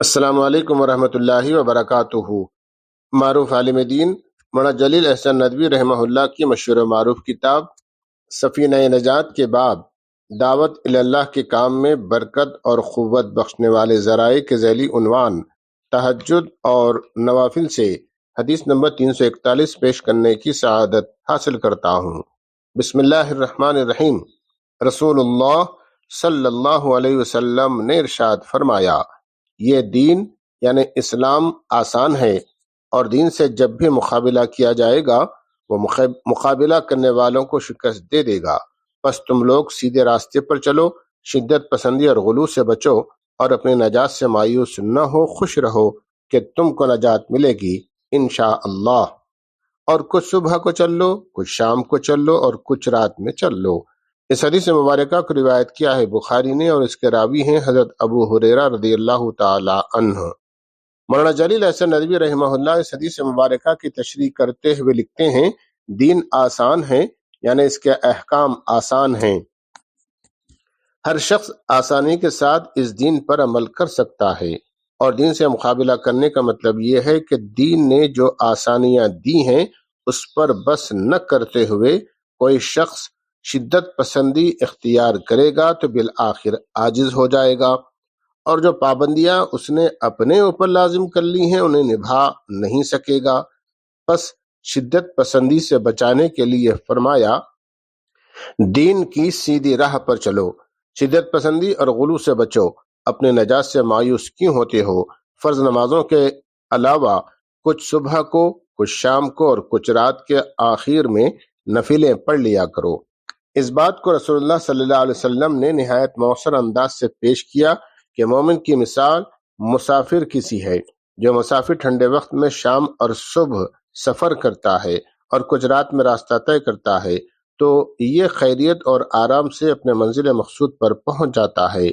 السلام علیکم ورحمۃ اللہ وبرکاتہ۔ معروف عالم دین مولانا جلیل احسن ندوی رحمہ اللہ کی مشہور و معروف کتاب سفینہ نجات کے باب دعوت اللہ کے کام میں برکت اور قوت بخشنے والے ذرائع کے ذیلی عنوان تہجد اور نوافل سے حدیث نمبر 341 پیش کرنے کی سعادت حاصل کرتا ہوں۔ بسم اللہ الرحمن الرحیم۔ رسول اللہ صلی اللہ علیہ وسلم نے ارشاد فرمایا، یہ دین یعنی اسلام آسان ہے، اور دین سے جب بھی مقابلہ کیا جائے گا وہ مقابلہ کرنے والوں کو شکست دے دے گا۔ بس تم لوگ سیدھے راستے پر چلو، شدت پسندی اور غلو سے بچو، اور اپنی نجات سے مایوس نہ ہو، خوش رہو کہ تم کو نجات ملے گی انشاءاللہ۔ اور کچھ صبح کو چل لو، کچھ شام کو چل لو، اور کچھ رات میں چل لو۔ اس حدیث مبارکہ کو روایت کیا ہے بخاری نے، اور اس کے راوی ہیں حضرت ابو ہریرہ رضی اللہ تعالی عنہ۔ مولانا جلیل احسن ندوی رحمہ اللہ اس حدیث مبارکہ کی تشریح کرتے ہوئے لکھتے ہیں، دین آسان ہے یعنی اس کے احکام آسان ہیں۔ ہر شخص آسانی کے ساتھ اس دین پر عمل کر سکتا ہے، اور دین سے مقابلہ کرنے کا مطلب یہ ہے کہ دین نے جو آسانیاں دی ہیں اس پر بس نہ کرتے ہوئے کوئی شخص شدت پسندی اختیار کرے گا تو بالآخر عاجز ہو جائے گا، اور جو پابندیاں اس نے اپنے اوپر لازم کر لی ہیں انہیں نبھا نہیں سکے گا۔ پس شدت پسندی سے بچانے کے لیے فرمایا، دین کی سیدھی راہ پر چلو، شدت پسندی اور غلو سے بچو، اپنے نجات سے مایوس کیوں ہوتے ہو؟ فرض نمازوں کے علاوہ کچھ صبح کو، کچھ شام کو، اور کچھ رات کے آخر میں نفلیں پڑھ لیا کرو۔ اس بات کو رسول اللہ صلی اللہ علیہ وسلم نے نہایت مؤثر انداز سے پیش کیا کہ مومن کی مثال مسافر کی سی ہے۔ جو مسافر ٹھنڈے وقت میں شام اور صبح سفر کرتا ہے اور کچھ رات میں راستہ طے کرتا ہے تو یہ خیریت اور آرام سے اپنے منزل مقصود پر پہنچ جاتا ہے،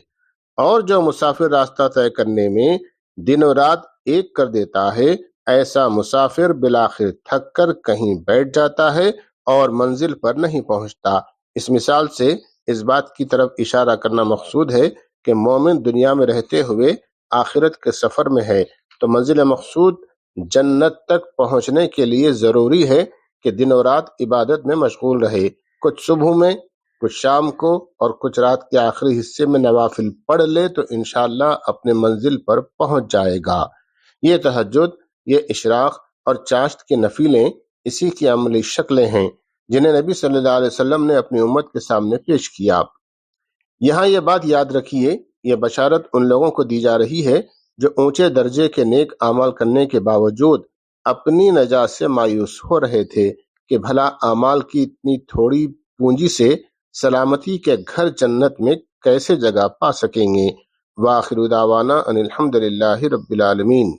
اور جو مسافر راستہ طے کرنے میں دن و رات ایک کر دیتا ہے، ایسا مسافر بالآخر تھک کر کہیں بیٹھ جاتا ہے اور منزل پر نہیں پہنچتا۔ اس مثال سے اس بات کی طرف اشارہ کرنا مقصود ہے کہ مومن دنیا میں رہتے ہوئے آخرت کے سفر میں ہے، تو منزل مقصود جنت تک پہنچنے کے لیے ضروری ہے کہ دن و رات عبادت میں مشغول رہے، کچھ صبح میں، کچھ شام کو، اور کچھ رات کے آخری حصے میں نوافل پڑھ لے تو انشاءاللہ اپنے منزل پر پہنچ جائے گا۔ یہ تہجد، یہ اشراق اور چاشت کی نفلیں اسی کی عملی شکلیں ہیں جنہیں نبی صلی اللہ علیہ وسلم نے اپنی امت کے سامنے پیش کیا۔ یہاں یہ بات یاد رکھیے، یہ بشارت ان لوگوں کو دی جا رہی ہے جو اونچے درجے کے نیک اعمال کرنے کے باوجود اپنی نجات سے مایوس ہو رہے تھے کہ بھلا اعمال کی اتنی تھوڑی پونجی سے سلامتی کے گھر جنت میں کیسے جگہ پا سکیں گے۔ وآخر دعوانا ان الحمد للہ رب العالمین۔